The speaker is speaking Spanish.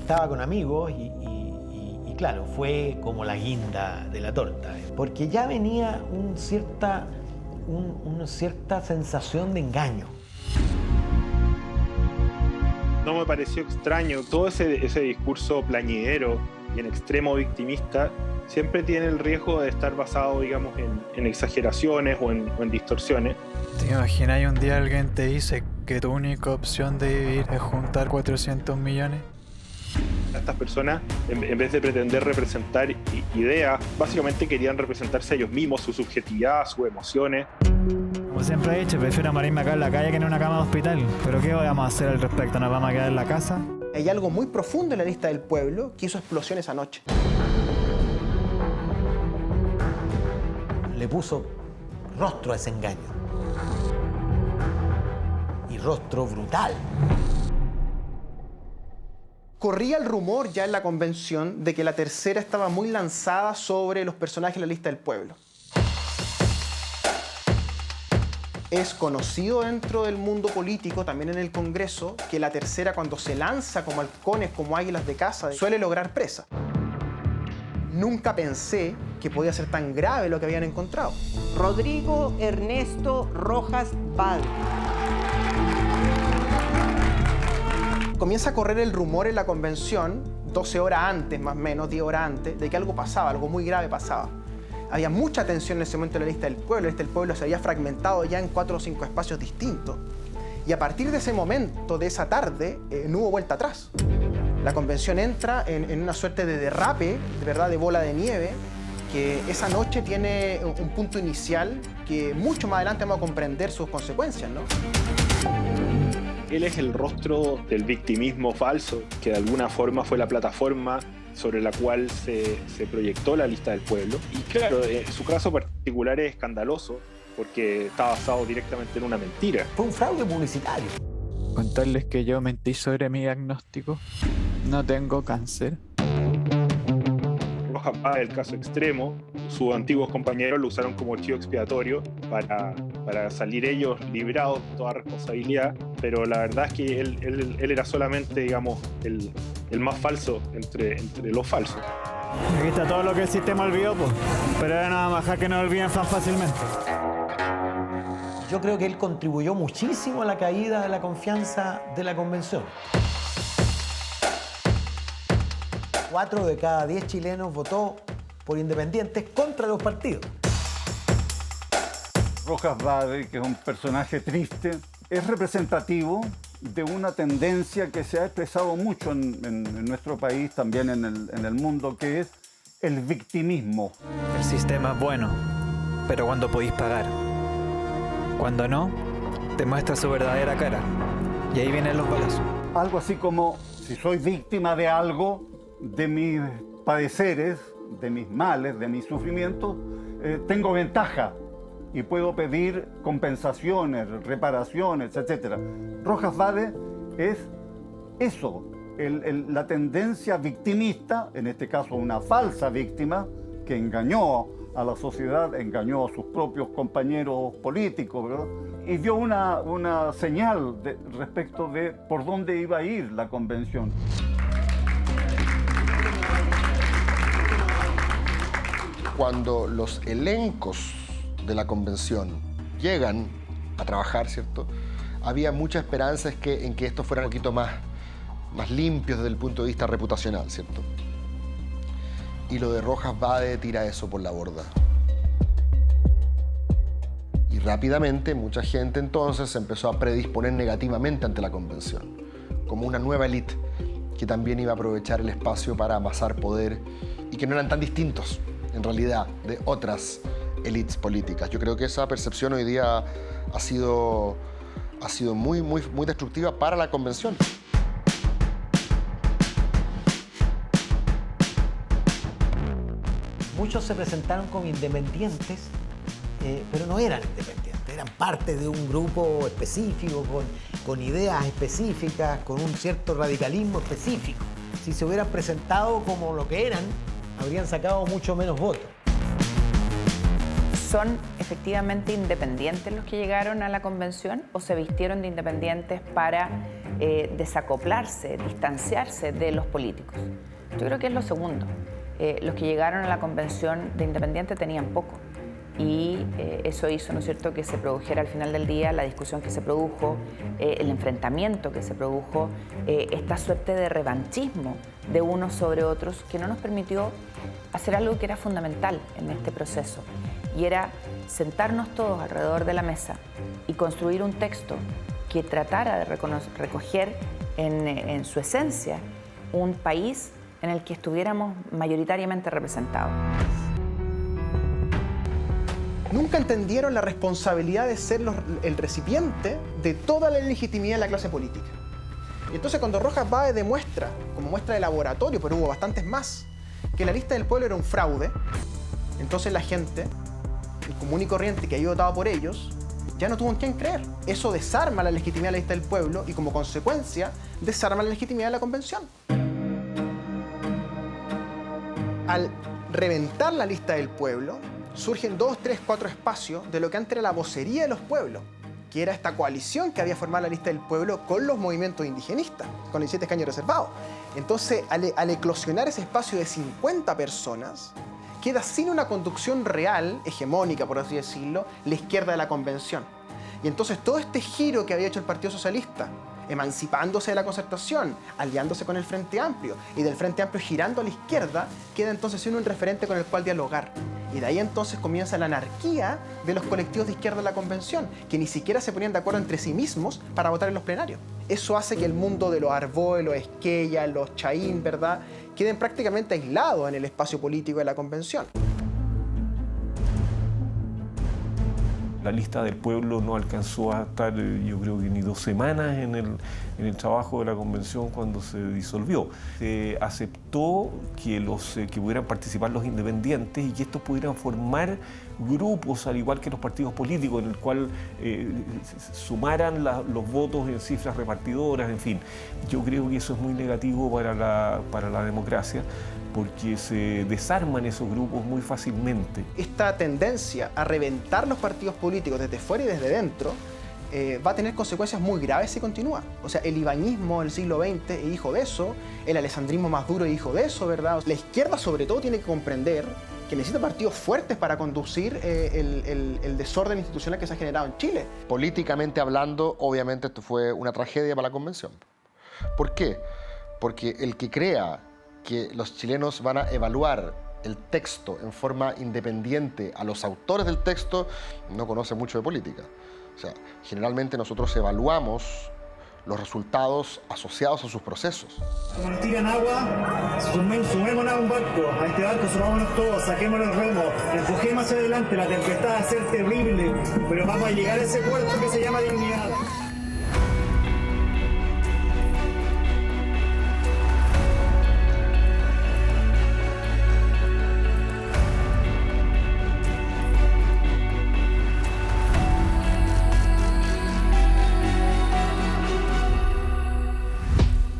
estaba con amigos y claro, fue como la guinda de la torta, porque ya venía una cierta sensación de engaño. No me pareció extraño. Todo ese discurso plañidero y en extremo victimista siempre tiene el riesgo de estar basado, digamos, en exageraciones o en distorsiones. ¿Te imaginas un día alguien te dice que tu única opción de vivir es juntar 400 millones? Estas personas, en vez de pretender representar ideas, básicamente querían representarse a ellos mismos, su subjetividad, sus emociones. Como siempre he dicho, prefiero morirme acá en la calle que en una cama de hospital. ¿Pero qué vamos a hacer al respecto? ¿Nos vamos a quedar en la casa? Hay algo muy profundo en la lista del pueblo que hizo explosión esa noche. Le puso rostro a ese engaño. Y rostro brutal. Corría el rumor ya en la convención de que la tercera estaba muy lanzada sobre los personajes de la lista del pueblo. Es conocido dentro del mundo político, también en el Congreso, que la tercera, cuando se lanza como halcones, como águilas de caza, suele lograr presa. Nunca pensé que podía ser tan grave lo que habían encontrado. Rodrigo Ernesto Rojas Vade. Comienza a correr el rumor en la convención, 12 horas antes, más o menos, 10 horas antes, de que algo pasaba, algo muy grave pasaba. Había mucha tensión en ese momento en la lista del pueblo. La lista del pueblo se había fragmentado ya en 4 o 5 espacios distintos. Y a partir de ese momento, de esa tarde, no hubo vuelta atrás. La convención entra en una suerte de derrape, de verdad, de bola de nieve, que esa noche tiene un punto inicial que mucho más adelante vamos a comprender sus consecuencias, ¿no? Él es el rostro del victimismo falso, que de alguna forma fue la plataforma sobre la cual se proyectó la lista del pueblo. Y claro, su caso particular es escandaloso porque está basado directamente en una mentira. Fue un fraude publicitario. Contarles que yo mentí sobre mi diagnóstico. No tengo cáncer. Rojas Vade, el caso extremo, sus antiguos compañeros lo usaron como chivo expiatorio para salir ellos librados de toda responsabilidad, pero la verdad es que él era solamente, digamos, el más falso entre los falsos. Aquí está todo lo que el sistema olvidó, pues. Pero era nada más que no olviden tan fácilmente. Yo creo que él contribuyó muchísimo a la caída de la confianza de la convención. 4 de cada 10 chilenos votó por independientes contra los partidos. Rojas Vade, que es un personaje triste, es representativo de una tendencia que se ha expresado mucho en nuestro país, también en el mundo, que es el victimismo. El sistema es bueno, pero cuando podéis pagar. Cuando no, te muestra su verdadera cara. Y ahí vienen los balazos. Algo así como, si soy víctima de algo, de mis padeceres, de mis males, de mis sufrimientos, tengo ventaja y puedo pedir compensaciones, reparaciones, etc. Rojas Vade es eso, la tendencia victimista, en este caso una falsa víctima, que engañó a la sociedad, engañó a sus propios compañeros políticos, ¿verdad? Y dio una señal respecto de por dónde iba a ir la convención. Cuando los elencos de la convención llegan a trabajar, ¿cierto? Había mucha esperanza en que esto fuera un poquito más limpios desde el punto de vista reputacional, ¿cierto? Y lo de Rojas Vade tira eso por la borda. Y rápidamente mucha gente entonces se empezó a predisponer negativamente ante la convención, como una nueva élite que también iba a aprovechar el espacio para amasar poder y que no eran tan distintos, en realidad, de otras élites políticas. Yo creo que esa percepción hoy día ha sido muy destructiva para la convención. Muchos se presentaron como independientes, pero no eran independientes, eran parte de un grupo específico, con ideas específicas, con un cierto radicalismo específico. Si se hubieran presentado como lo que eran, habrían sacado mucho menos votos. Son efectivamente independientes los que llegaron a la convención o se vistieron de independientes para desacoplarse, distanciarse de los políticos? Yo creo que es lo segundo. Los que llegaron a la convención de independientes tenían poco y eso hizo, ¿no es cierto?, que se produjera al final del día la discusión que se produjo, el enfrentamiento que se produjo, esta suerte de revanchismo de unos sobre otros que no nos permitió hacer algo que era fundamental en este proceso, y era sentarnos todos alrededor de la mesa y construir un texto que tratara de recoger en su esencia un país en el que estuviéramos mayoritariamente representados. Nunca entendieron la responsabilidad de ser el recipiente de toda la legitimidad de la clase política. Y entonces cuando Rojas Báez demuestra, como muestra de laboratorio, pero hubo bastantes más, que la lista del pueblo era un fraude, entonces la gente, el común y corriente que había votado por ellos, ya no tuvo en quién creer. Eso desarma la legitimidad de la lista del pueblo y como consecuencia desarma la legitimidad de la convención. Al reventar la lista del pueblo, surgen 2, 3, 4 espacios de lo que antes era la vocería de los pueblos, que era esta coalición que había formado la lista del pueblo con los movimientos indigenistas, con 17 escaños reservados. Entonces, al eclosionar ese espacio de 50 personas, queda sin una conducción real, hegemónica, por así decirlo, la izquierda de la convención. Y entonces todo este giro que había hecho el Partido Socialista, emancipándose de la Concertación, aliándose con el Frente Amplio, y del Frente Amplio girando a la izquierda, queda entonces siendo un referente con el cual dialogar. Y de ahí entonces comienza la anarquía de los colectivos de izquierda de la Convención, que ni siquiera se ponían de acuerdo entre sí mismos para votar en los plenarios. Eso hace que el mundo de los Arboe, los Esquella, los Chaín, ¿verdad?, queden prácticamente aislados en el espacio político de la Convención. La lista del pueblo no alcanzó a estar, yo creo que ni 2 semanas en el trabajo de la convención cuando se disolvió. Se aceptó que pudieran participar los independientes y que estos pudieran formar grupos, al igual que los partidos políticos, en el cual sumaran los votos en cifras repartidoras, en fin. Yo creo que eso es muy negativo para la democracia, porque se desarman esos grupos muy fácilmente. Esta tendencia a reventar los partidos políticos desde fuera y desde dentro va a tener consecuencias muy graves si continúa. O sea, el ibañismo del siglo XX es hijo de eso, el alessandrismo más duro es hijo de eso, ¿verdad? La izquierda sobre todo tiene que comprender que necesita partidos fuertes para conducir el desorden institucional que se ha generado en Chile. Políticamente hablando, obviamente esto fue una tragedia para la convención. ¿Por qué? Porque el que crea que los chilenos van a evaluar el texto en forma independiente a los autores del texto no conoce mucho de política. O sea, generalmente nosotros evaluamos los resultados asociados a sus procesos. Como nos tiran agua, sumémonos a un barco, a este barco subámonos todos, saquémonos el remo, empujemos hacia adelante, la tempestad va a ser terrible, pero vamos a llegar a ese puerto que se llama dignidad.